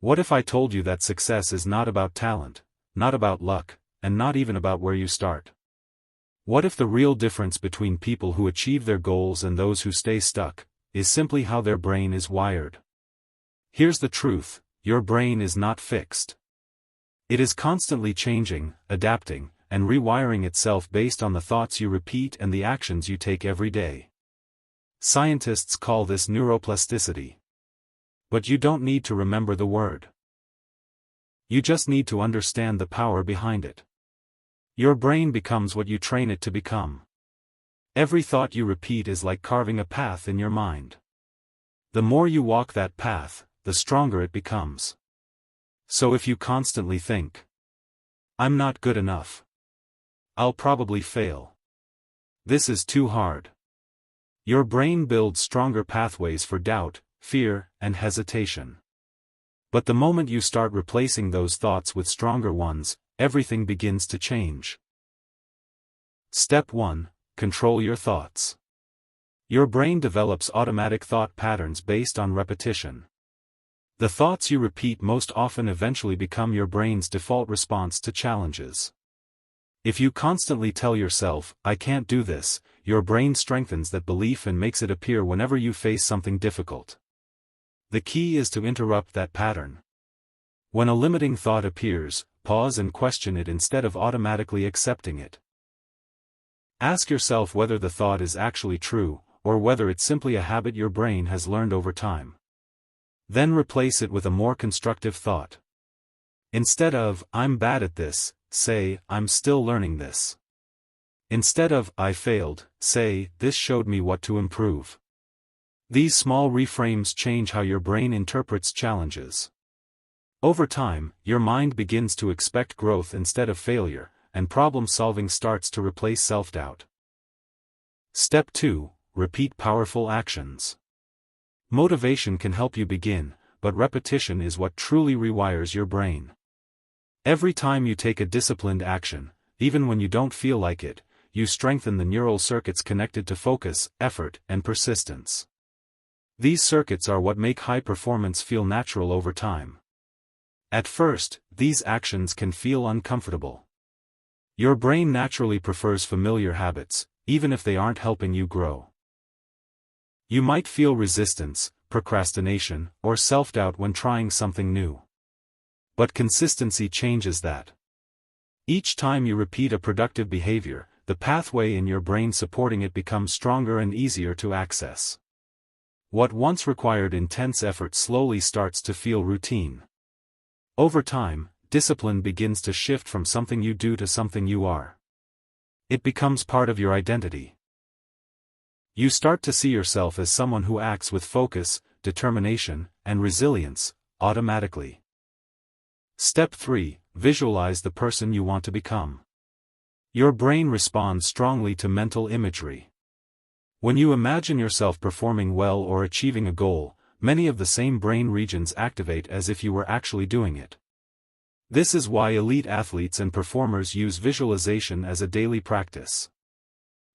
What if I told you that success is not about talent, not about luck, and not even about where you start? What if the real difference between people who achieve their goals and those who stay stuck is simply how their brain is wired? Here's the truth: your brain is not fixed. It is constantly changing, adapting, and rewiring itself based on the thoughts you repeat and the actions you take every day. Scientists call this neuroplasticity. But you don't need to remember the word. You just need to understand the power behind it. Your brain becomes what you train it to become. Every thought you repeat is like carving a path in your mind. The more you walk that path, the stronger it becomes. So if you constantly think, "I'm not good enough. I'll probably fail. This is too hard," your brain builds stronger pathways for doubt, fear, and hesitation. But the moment you start replacing those thoughts with stronger ones, everything begins to change. Step 1. Control your thoughts. Your brain develops automatic thought patterns based on repetition. The thoughts you repeat most often eventually become your brain's default response to challenges. If you constantly tell yourself, "I can't do this," your brain strengthens that belief and makes it appear whenever you face something difficult. The key is to interrupt that pattern. When a limiting thought appears, pause and question it instead of automatically accepting it. Ask yourself whether the thought is actually true, or whether it's simply a habit your brain has learned over time. Then replace it with a more constructive thought. Instead of, "I'm bad at this," say, "I'm still learning this." Instead of, "I failed," say, "This showed me what to improve." These small reframes change how your brain interprets challenges. Over time, your mind begins to expect growth instead of failure, and problem-solving starts to replace self-doubt. Step 2. Repeat powerful actions. Motivation can help you begin, but repetition is what truly rewires your brain. Every time you take a disciplined action, even when you don't feel like it, you strengthen the neural circuits connected to focus, effort, and persistence. These circuits are what make high performance feel natural over time. At first, these actions can feel uncomfortable. Your brain naturally prefers familiar habits, even if they aren't helping you grow. You might feel resistance, procrastination, or self-doubt when trying something new. But consistency changes that. Each time you repeat a productive behavior, the pathway in your brain supporting it becomes stronger and easier to access. What once required intense effort slowly starts to feel routine. Over time, discipline begins to shift from something you do to something you are. It becomes part of your identity. You start to see yourself as someone who acts with focus, determination, and resilience, automatically. Step 3. Visualize the person you want to become. Your brain responds strongly to mental imagery. When you imagine yourself performing well or achieving a goal, many of the same brain regions activate as if you were actually doing it. This is why elite athletes and performers use visualization as a daily practice.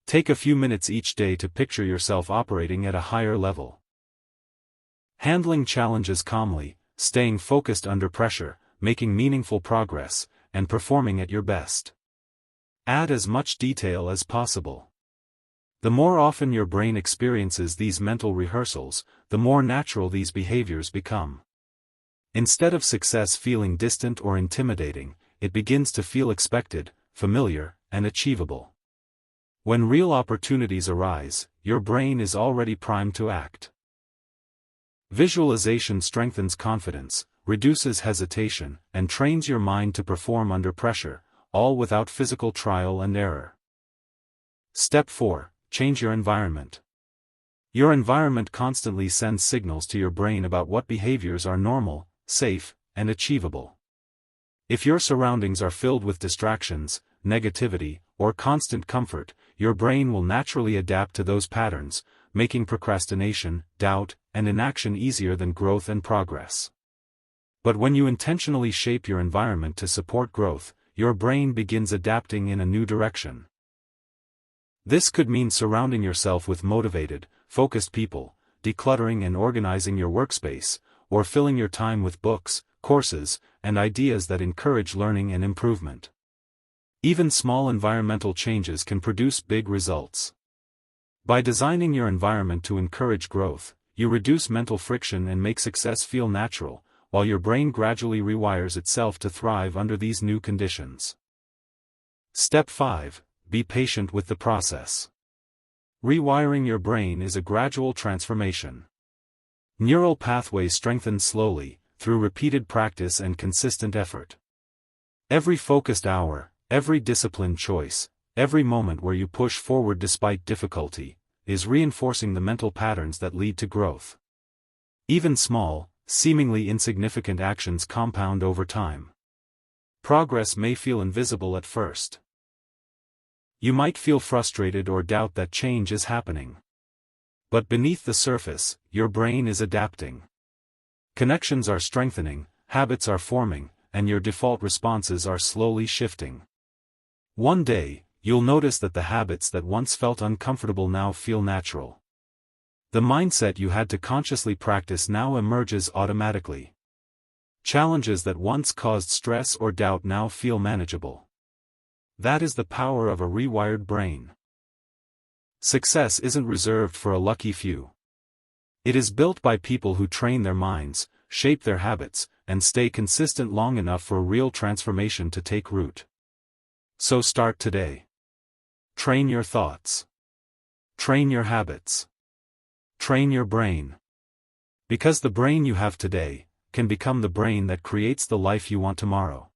Take a few minutes each day to picture yourself operating at a higher level. Handling challenges calmly, staying focused under pressure, making meaningful progress, and performing at your best. Add as much detail as possible. The more often your brain experiences these mental rehearsals, the more natural these behaviors become. Instead of success feeling distant or intimidating, it begins to feel expected, familiar, and achievable. When real opportunities arise, your brain is already primed to act. Visualization strengthens confidence, reduces hesitation, and trains your mind to perform under pressure, all without physical trial and error. Step 4. Change your environment. Your environment constantly sends signals to your brain about what behaviors are normal, safe, and achievable. If your surroundings are filled with distractions, negativity, or constant comfort, your brain will naturally adapt to those patterns, making procrastination, doubt, and inaction easier than growth and progress. But when you intentionally shape your environment to support growth, your brain begins adapting in a new direction. This could mean surrounding yourself with motivated, focused people, decluttering and organizing your workspace, or filling your time with books, courses, and ideas that encourage learning and improvement. Even small environmental changes can produce big results. By designing your environment to encourage growth, you reduce mental friction and make success feel natural, while your brain gradually rewires itself to thrive under these new conditions. Step 5. Be patient with the process. Rewiring your brain is a gradual transformation. Neural pathways strengthen slowly, through repeated practice and consistent effort. Every focused hour, every disciplined choice, every moment where you push forward despite difficulty, is reinforcing the mental patterns that lead to growth. Even small, seemingly insignificant actions compound over time. Progress may feel invisible at first. You might feel frustrated or doubt that change is happening. But beneath the surface, your brain is adapting. Connections are strengthening, habits are forming, and your default responses are slowly shifting. One day, you'll notice that the habits that once felt uncomfortable now feel natural. The mindset you had to consciously practice now emerges automatically. Challenges that once caused stress or doubt now feel manageable. That is the power of a rewired brain. Success isn't reserved for a lucky few. It is built by people who train their minds, shape their habits, and stay consistent long enough for real transformation to take root. So start today. Train your thoughts. Train your habits. Train your brain. Because the brain you have today can become the brain that creates the life you want tomorrow.